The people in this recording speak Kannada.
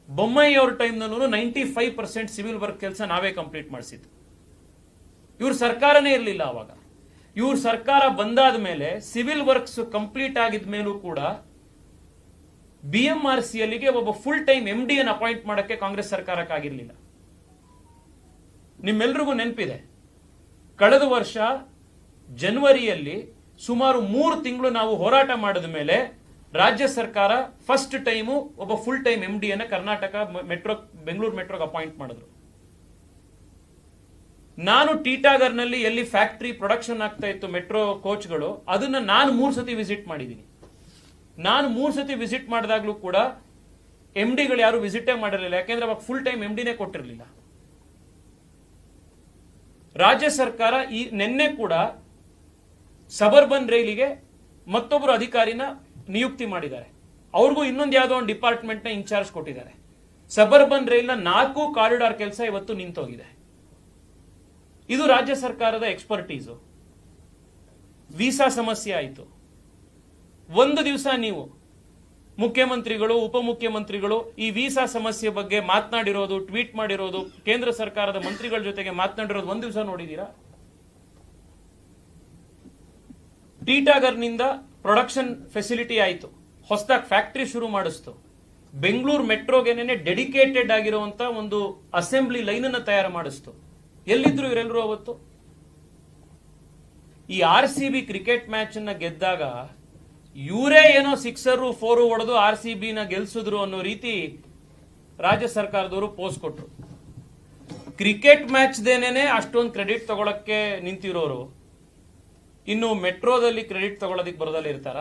ಬೊಮ್ಮಾಯಿ ಅವ್ರ ಟೈಮ್ನಲ್ಲೂ 95% ಸಿವಿಲ್ ವರ್ಕ್ ಕೆಲಸ ನಾವೇ ಕಂಪ್ಲೀಟ್ ಮಾಡಿಸಿದ್ದು. ಇವ್ರ ಸರ್ಕಾರನೇ ಇರಲಿಲ್ಲ ಅವಾಗ. ಇವ್ರ ಸರ್ಕಾರ ಬಂದಾದ ಮೇಲೆ ಸಿವಿಲ್ ವರ್ಕ್ಸ್ ಕಂಪ್ಲೀಟ್ ಆಗಿದ ಮೇಲೂ ಕೂಡ BMRCLಗೆ ಒಬ್ಬ ಫುಲ್ ಟೈಮ್ MD ಅನ್ನು ಅಪಾಯಿಂಟ್ ಮಾಡಕ್ಕೆ ಕಾಂಗ್ರೆಸ್ ಸರ್ಕಾರಕ್ಕಾಗಿರ್ಲಿಲ್ಲ. ನಿಮ್ಮೆಲ್ರಿಗೂ ನೆನಪಿದೆ, ಕಳೆದ ವರ್ಷ ಜನವರಿಯಲ್ಲಿ ಸುಮಾರು 3 ತಿಂಗಳು ನಾವು ಹೋರಾಟ ಮಾಡಿದ ಮೇಲೆ ರಾಜ್ಯ ಸರ್ಕಾರ ಫಸ್ಟ್ ಟೈಮು ಒಬ್ಬ ಫುಲ್ ಟೈಮ್ MD ಅನ್ನ ಕರ್ನಾಟಕ ಮೆಟ್ರೋ ಬೆಂಗಳೂರು ಮೆಟ್ರೋಗೆ ಅಪಾಯಿಂಟ್ ಮಾಡಿದ್ರು. ನಾನು ಟಿಟಾಗರ್ನಲ್ಲಿ ಎಲ್ಲಿ ಫ್ಯಾಕ್ಟರಿ ಪ್ರೊಡಕ್ಷನ್ ಆಗ್ತಾ ಇತ್ತು ಮೆಟ್ರೋ ಕೋಚ್ಗಳು, ಅದನ್ನ ನಾನು 3 ಸತಿ ವಿಸಿಟ್ ಮಾಡಿದ್ದೀನಿ. ನಾನು 3 ಸತಿ ವಿಸಿಟ್ ಮಾಡಿದಾಗ್ಲೂ ಕೂಡ MDಗಳು ಯಾರು ವಿಸಿಟೇ ಮಾಡಿರಲಿಲ್ಲ, ಯಾಕೆಂದ್ರೆ ಅವಾಗ ಫುಲ್ ಟೈಮ್ MDನೇ ಕೊಟ್ಟಿರಲಿಲ್ಲ. ರಾಜ್ಯ ಸರ್ಕಾರ ಈ ನಿನ್ನೆ ಕೂಡ ಸಬರ್ಬನ್ ರೈಲಿಗೆ ಮತ್ತೊಬ್ಬರು ಅಧಿಕಾರಿನ ನಿಯುಕ್ತಿ ಮಾಡಿದ್ದಾರೆ. ಅವ್ರಿಗೂ ಇನ್ನೊಂದು ಯಾವುದೋ ಒಂದು ಡಿಪಾರ್ಟ್ಮೆಂಟ್ ನ ಇನ್ಚಾರ್ಜ್ ಕೊಟ್ಟಿದ್ದಾರೆ. ಸಬರ್ಬನ್ ರೈಲ್ನ 4 ಕಾರಿಡಾರ್ ಕೆಲಸ ಇವತ್ತು ನಿಂತೋಗಿದೆ. ಇದು ರಾಜ್ಯ ಸರ್ಕಾರದ ಎಕ್ಸ್ಪರ್ಟೀಸು. ವೀಸಾ ಸಮಸ್ಯೆ ಆಯಿತು. ಒಂದು ದಿವಸ ನೀವು ಮುಖ್ಯಮಂತ್ರಿಗಳು, ಉಪಮುಖ್ಯಮಂತ್ರಿಗಳು ಈ ವೀಸಾ ಸಮಸ್ಯೆ ಬಗ್ಗೆ ಮಾತನಾಡಿರೋದು, ಟ್ವೀಟ್ ಮಾಡಿರೋದು, ಕೇಂದ್ರ ಸರ್ಕಾರದ ಮಂತ್ರಿಗಳ ಜೊತೆಗೆ ಮಾತನಾಡಿರೋದು ಒಂದು ದಿವಸ ನೋಡಿದೀರಾ? ಟಿಟಾಗರ್ನಿಂದ ಪ್ರೊಡಕ್ಷನ್ ಫೆಸಿಲಿಟಿ ಆಯಿತು, ಹೊಸದಾಗಿ ಫ್ಯಾಕ್ಟರಿ ಶುರು ಮಾಡಿಸ್ತು, ಬೆಂಗಳೂರು ಮೆಟ್ರೋಗೆನೆ ಡೆಡಿಕೇಟೆಡ್ ಆಗಿರುವಂತ ಒಂದು ಅಸೆಂಬ್ಲಿ ಲೈನ್ ಅನ್ನು ತಯಾರು ಮಾಡಿಸ್ತು. ಎಲ್ಲಿದ್ರು ಇವರೆಲ್ಲರೂ ಅವತ್ತು? ಈ RCB ಕ್ರಿಕೆಟ್ ಮ್ಯಾಚ್ ಅನ್ನ ಗೆದ್ದಾಗ ಇವರೇ ಏನೋ 6 4 ಹೊಡೆದು RCB ನ ಗೆಲ್ಸಿದ್ರು ಅನ್ನೋ ರೀತಿ ರಾಜ್ಯ ಸರ್ಕಾರದವರು ಪೋಸ್ಟ್ ಕೊಟ್ರು. ಕ್ರಿಕೆಟ್ ಮ್ಯಾಚ್ ದೇನೇನೆ ಅಷ್ಟೊಂದು ಕ್ರೆಡಿಟ್ ತಗೊಳಕ್ಕೆ ನಿಂತಿರೋರು ಇನ್ನು ಮೆಟ್ರೋದಲ್ಲಿ ಕ್ರೆಡಿಟ್ ತಗೊಳ್ಳೋದಕ್ಕೆ ಬರೋದಲ್ಲಿ ಇರ್ತಾರ?